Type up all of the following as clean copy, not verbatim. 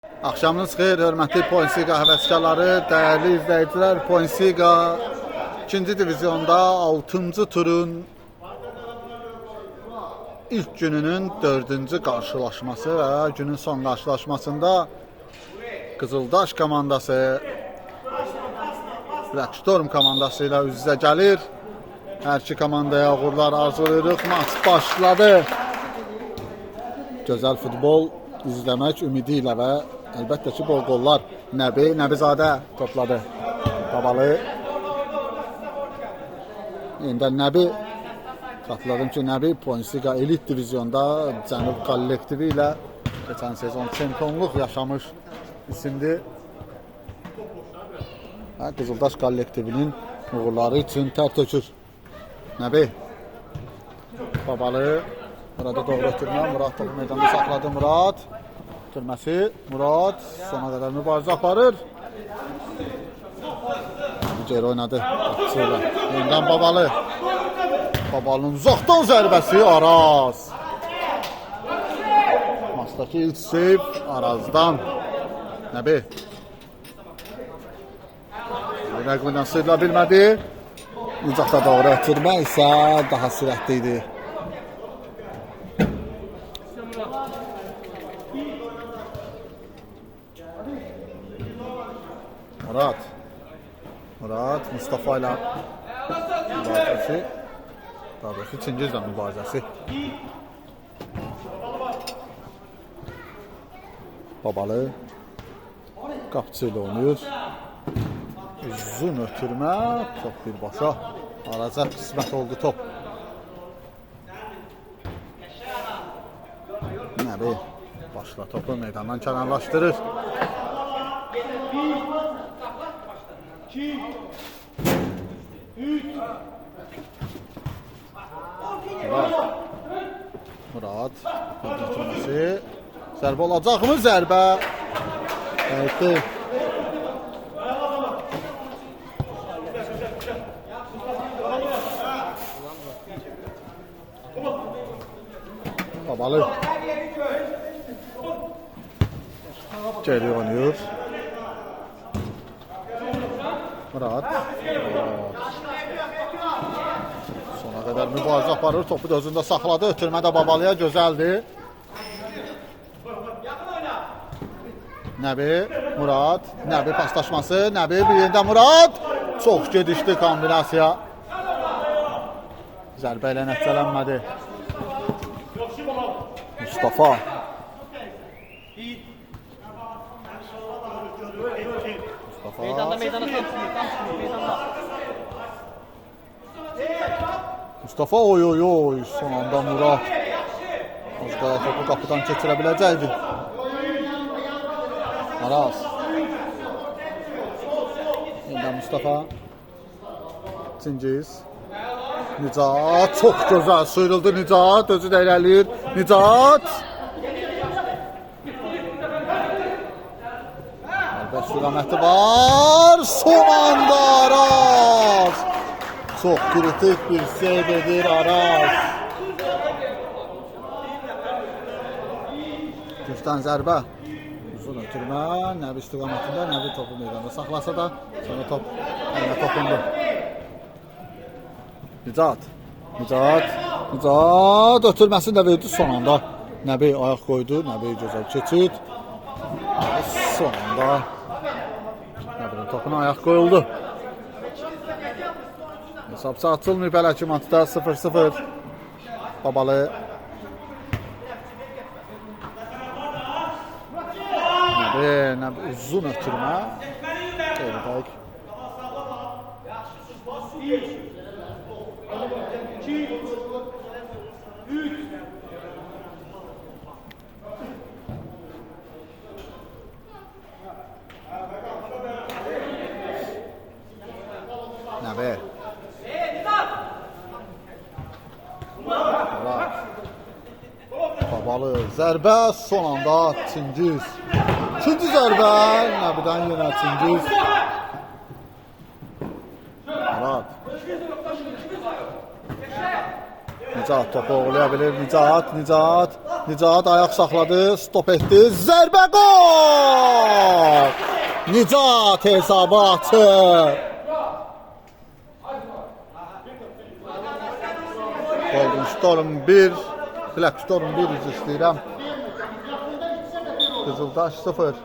Axşamınız xeyir, hörmətli Poinsiqa həvəskarları, dəyərli izləyicilər. Poinsiqa 2-ci diviziyonda 6-cı turun ilk gününün 4-cü qarşılaşması və günün son qarşılaşmasında Qızıldaş komandası Blackstorm komandası ilə üz-üzə gəlir. Hər iki komandaya uğurlar arzulayırıq. Maç başladı. Gözəl futbol izləmək ümidi ilə və əlbəttə ki, bol qollar. Nəbizadə topladı. Babalı. Yeniden Nəbi. Xatırladım ki, Nəbi Poinsiqa elit diviziyonda Cənub kollektivi ilə geçən sezon çempionluq yaşamış isimdir. Qızıldaş kollektivinin uğurları üçün tər tökür. Nəbi. Babalı. Burada doğru ötürmə. Murad topu meydanda saxladı. Murad. Ötürməsi. Murad sona qədər mübarizə aparır. Geri oynadı. Yeniden Babalı. Babalının uzaqdan zərbəsi Araz. Maçdakı ilk seyf Arazdan. Nəbi. Rəqbindən sıyrıla bilmədi. Uzaqda doğru ötürmə isə daha sürətli idi. Murad Mustafa ilə mübarizəsi. Daha doğrusu Çingizlə mübarizəsi. Babalı qapçı ilə oynayır. Uzun ötürmə. Top birbaşa. Araca qismət oldu top. Nəbi başla topu meydandan kənarlaşdırır. Murad ötürməsi. Zərbə olacaq mı? Zərbə. Evet. Babalı. Geri oynuyor. Murad. Sona kadar mübarizə aparır. Topu da özündə saxladı. Ötürmə də Babalıya gözəldir. Nəbi, Murad. Nəbi paslaşması. Nəbi bir yerdə Murad. Çox gedişli kombinasiya. Zərbə ilə nəticələnmədi. Mustafa. Meydanda. Mustafa oy. Son anda Murad. Az qala topu qapıdan keçirə biləcəkdi. Araz. Yeniden Mustafa. Çingiz. Nicat. Çok güzel sıyrıldı Nicat. Özü də irəliyir. Nicat. Əlbəttə sürəməti var. Son anda Araz. Çok kritik bir seyv edir Araz. Gücdən zərbə. Uzun ötürmə. Nəbi istiqamətində. Nəbi topu meydanda saxlasa da sonra top əlinə topundu. Nicat ötürməsini də verdi son anda. Nəbi ayaq qoydu. Nəbi gözəl keçid. Son anda Nəbinin topuna ayaq qoyuldu. Hesabsa atılmıyor belə ki maçda 0-0. Babalı. Nəbi uzun ötürmə. Qeyrədək. Nəbi. Babalı zərbə son anda Çingiz. İkinci zərbə Nəbidən yenə Çingiz. Murad. Nicat topu oğlaya bilir. Nicat ayak saxladı, stop etdi. Zərbə gol! Nicat hesabı açır. Golden Storm 1, Black Storm 1 üzr istəyirəm. Qızıldaş 0.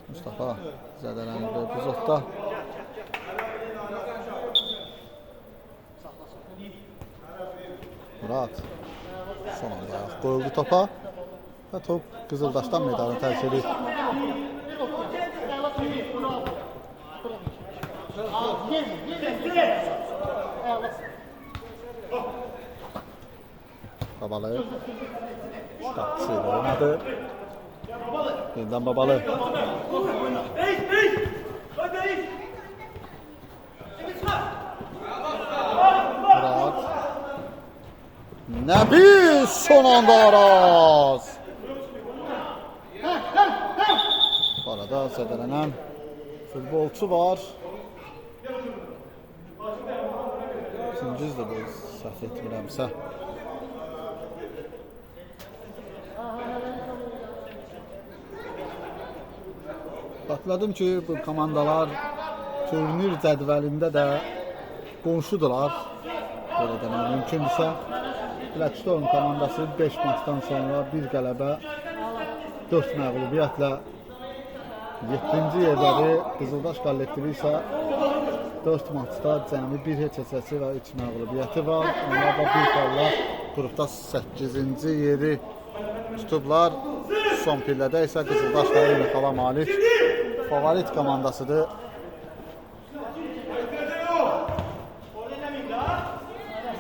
Mustafa zədələnir epizodda. Murat son anda ayaq qoyuldu topa və top Qızıldaşdan medalını tərk edir. Babalı ştatçıyla oynadı. Yeniden Babalı. Murat. Nəbi son anda Araz. Bu arada zədələnən futbolçu var. İkincizdir bu, səhv etmirəmsə. Xatırladım ki, bu komandalar turnir cədvəlində də qonşudular. Belə demək mümkündürsə. Black Storm komandası 5 maçdan sonra 1 qələbə, 4 məğlubiyyətlə 7-ci yerdədir. Qızıldaş kollektivi isə 4 maçda cəmi 1 heç heçəsi və 3 məğlubiyyəti var. Onlar da 1 qalla qrupda 8-ci yeri tutublar. Son pillədə isə Qızıldaşla eyni xala malik favorit komandasıdır.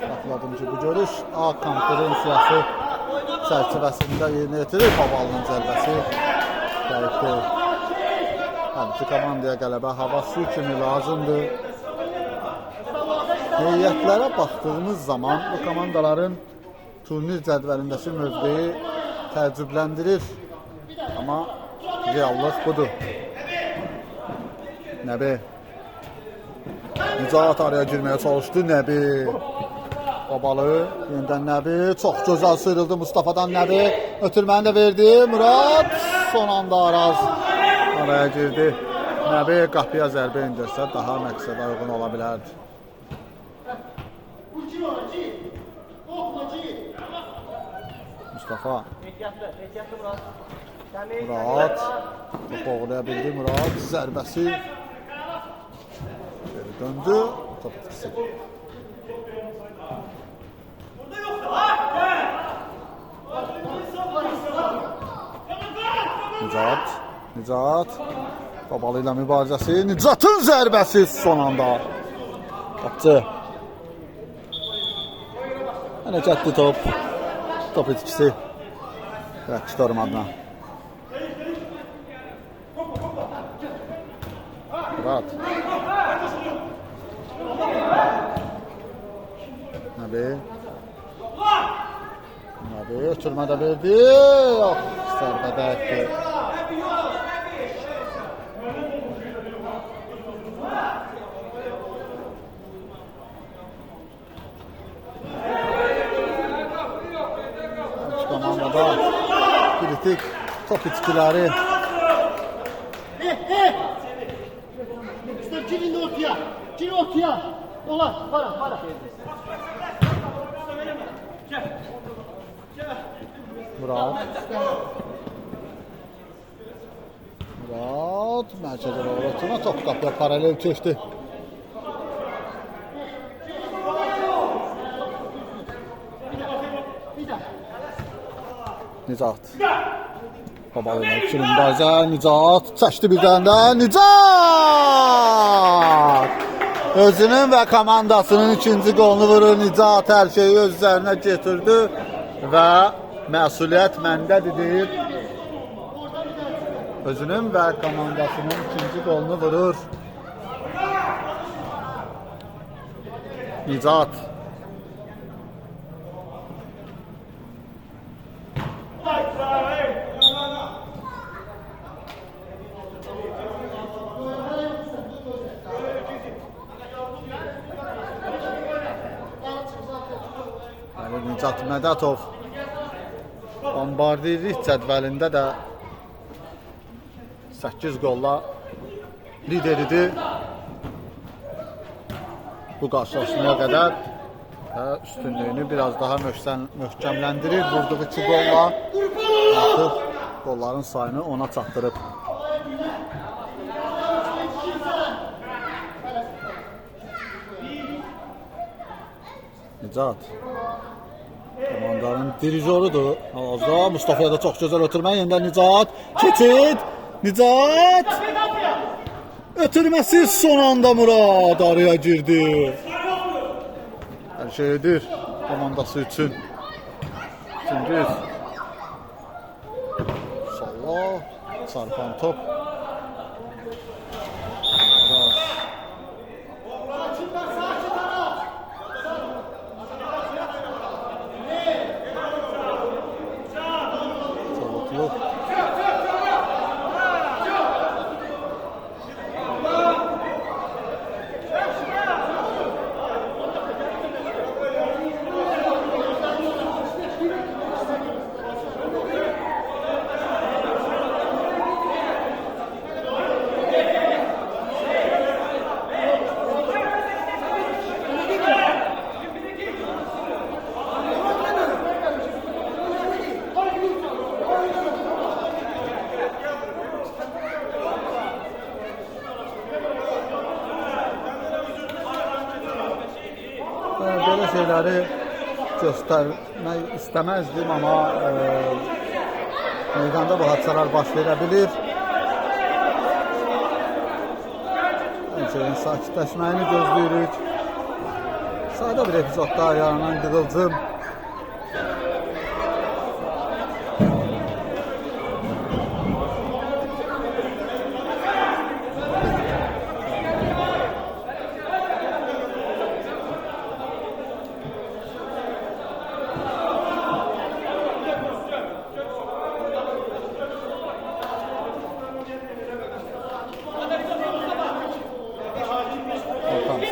Xatırladım ki, bu görüş A konferensiyası çərçivəsində yerinə yetirir. Babalının zərbəsi dəqiq deyil. Hər iki komandaya qələbə havası kimi lazımdır. Heyətlərə baxdığımız zaman bu komandaların turnir cədvəlindəki mövqeyi təəccübləndirir. Amma reallıq budur. Nəbi Nicat araya girməyə çalışdı. Nəbi Babalı, yenidən Nəbi çox gözəl sıyrıldı Mustafa'dan. Nəbi ötürməni də verdi. Murat son anda Araz araya girdi. Nəbi qapıya zərbə indirsə daha məqsədə uyğun ola bilərdi. Mustafa Murat topu oğlaya bildi. Murat zərbəsi geri döndü. Top etkisi. Nicat Babalı ilə mübarizəsi. Nicatın zərbəsi son anda. Qapçı. Hərəkətli top. Top etkisi. Black Storm adına. Murat. Nəbi ötürmə də verdi. Yox, zərbə dəyəkdir. Komandada kritik top itkiləri. Girin ortaya. Ola, para. Murat mərkəzə doğru top qapıya paralel keçdi. Nicat Babalı ilə ikili mübarizə. Nicat çəkdi birdən də. Nicat özünün və komandasının ikinci qolunu vurur. Nicat hər şeyi öz üzərinə getirdi və məsuliyyət məndədir deyib. Özünün və komandasının ikinci qolunu vurur. Nicat Nicat Mədətov bombardirlik cədvəlində də 8 qolla lideridir. Bu qarşılaşmaya qədər üstünlüyünü biraz daha möhkəmləndirir. Vurduğu 2 qolla artıq qolların sayını ona çatdırıb. Nicat komandanın dirijorudur. Hal-hazırda Mustafa'ya da çox gözəl ötürmə. Yenidən Nicat. Keçid. Nicat. Ötürməsi son anda Murad araya girdi. Hər şey edir komandası üçün. Cengiz. Sallah. Çarpan top. Aras. Çavutlu. Böyle şeyləri göstərmək istəməzdim, amma meydanda bu hadisələr baş verə bilir. Həmçinin sakitləşməyini gözləyirik. Sadə bir epizodda yaranan qığılcım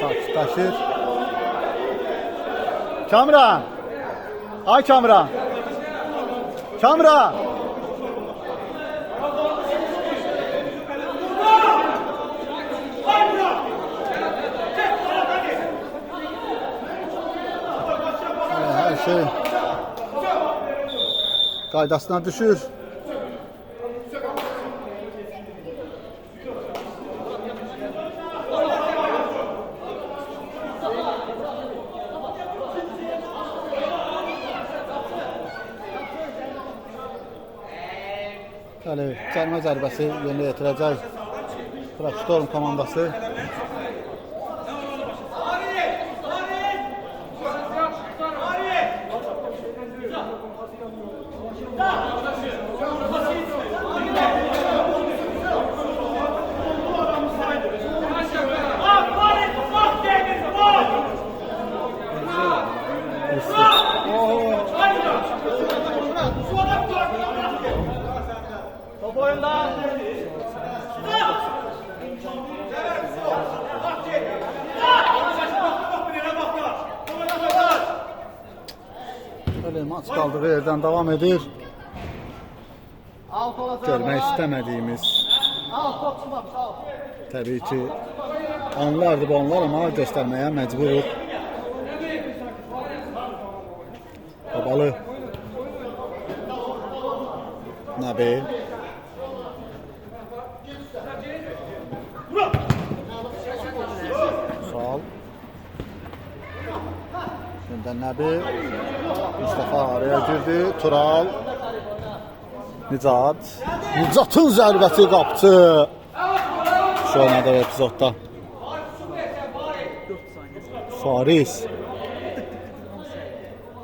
sakitləşir. Kamran! Ay Kamran! Kamran! Her şey qaydasına düşür. Bəli, cərimə zərbəsi yerinə yetirəcək Traktorm komandası. Öyle maç kaldığı yerden devam edir. Görmək istəmədiyimiz təbii ki anlardı bu anlar, ama göstərməyə məcburuq. Babalı Nəbi Sal Şimdi Nəbi Mustafa araya girdi. Tural Nicat. Nicat'ın zərbəsi qapçı. Şu oynadı epizodda. Faris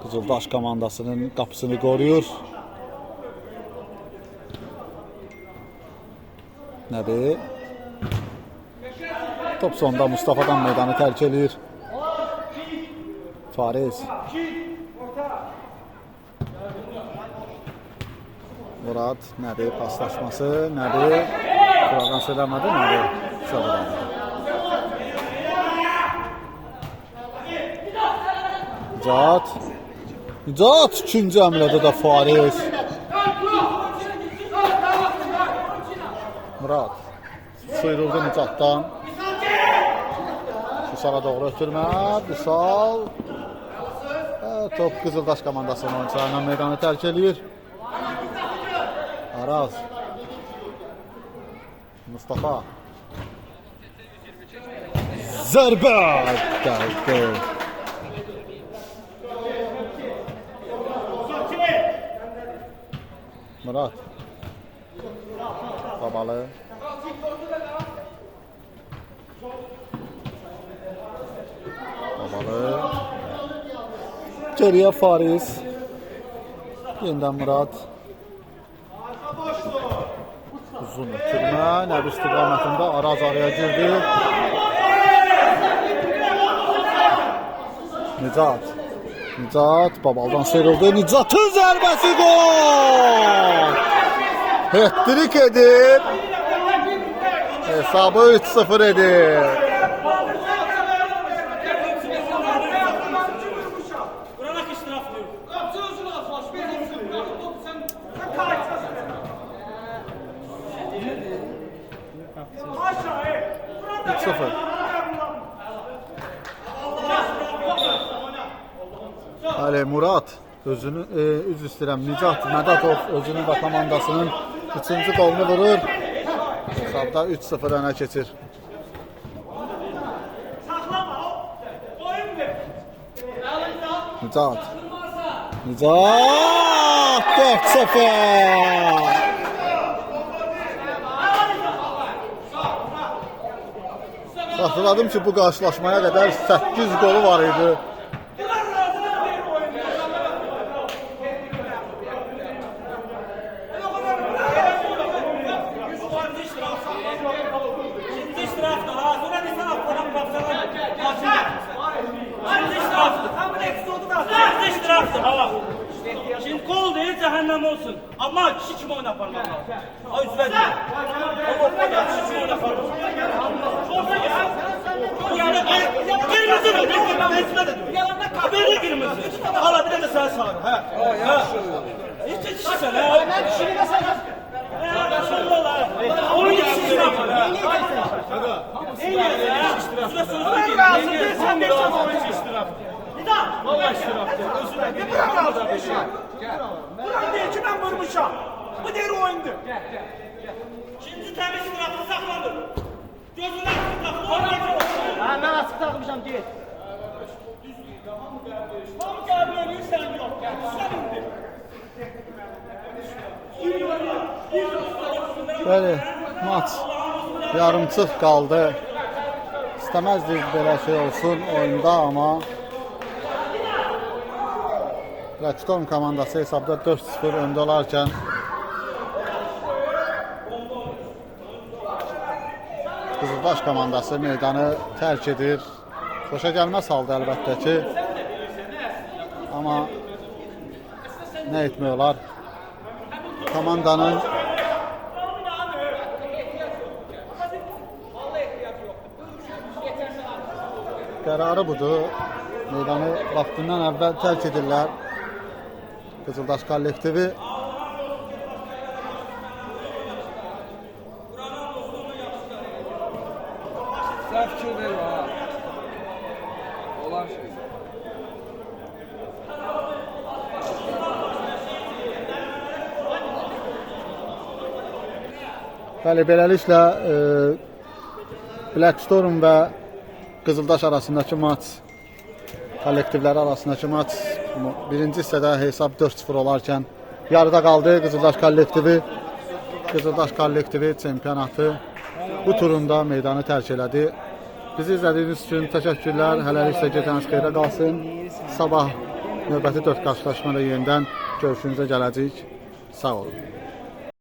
Qızıldaş komandasının qapısını qoruyur. Nəbi top sonda Mustafa'dan meydanı tərk edir. Faris Murad, Nəbi paslaşması, Nəbi buradan söyləmədi, Nəbi söyləmədi. Nicat Nicat ikinci əmrədə də Fariz. Murad sıyrıldı Nicatdan. Vüsala doğru ötürmə. Vüsal. Top Qızıldaş komandasının oyuncularından meydanı tərk edir. Araz. Mustafa. Zərbə gəldi. Murad. Babalı. Babalı. Geriye Fariz. Yeniden Murad. Uzun ötürmə. Nəbi istiqamətində Araz araya girdi. Nicat. Nicat Babaldan sıyrıldı. Nicat'ın zərbəsi gol! Hat-trick edib. Hesabı 3-0 edib. Hələ Murad özünü üz istəyirəm. Nicat Mədətov özünün və komandasının 3-cü qolunu vurur. Hesabda 3-0 önə keçir. Nicat. Nicat 4-0. Xatırladım ki, bu qarşılaşmaya qədər 8 qolu var idi. Şimdi kol değil cehennem olsun. Ama kişi kim oyuna parmak lazım? Ay üzüldüm. Kişi kim oyuna parmak lazım? Kırmızı mı? Ben size de diyorum. Beni kırmızı. Hala bir de sen sağır. Hiç sen ha. Onun için yapar. Ne yiyorsun? Süre sözü değil. Sen de istiraf. Vallahi istirahattır. Özür dilerim. Buran değil ki ben vurmuşam. Bu deri oyundu. Şimdi temiz istirafı saklanır. Gözüne saklanır. Ben açık takmışam git. Tam gelmiyor sen yok. Sen indi. Bəli, maç yarımçıq qaldı. İstəməzdik belə şey olsun oyunda, amma Blackstone komandası hesabda 4-0 öndə olarkən Qızıldaş komandası meydanı tərk edir. Xoşa gəlməz halda əlbəttə ki, amma nə etmək olar? Komandanın qərarı budur. Meydanı vaxtından əvvəl tərk edirlər. Qızıldaş kollektivi. Sen fikir ver ha. Olan şey. Bəli, beləliklə Blackstone və Qızıldaş arasındakı maç, kollektivləri arasındakı maç birinci hissədə hesab 4-0 olarkən yarıda qaldı. Qızıldaş kollektivi çempionatı bu turunda meydanı tərk elədi. Bizi izlədiyiniz üçün təşəkkürlər. Hələlik isə gecəniz xeyrə qalsın. Sabah növbəti 4 qarşılaşmada yenidən görüşünüzə gələcəyik. Sağ olun.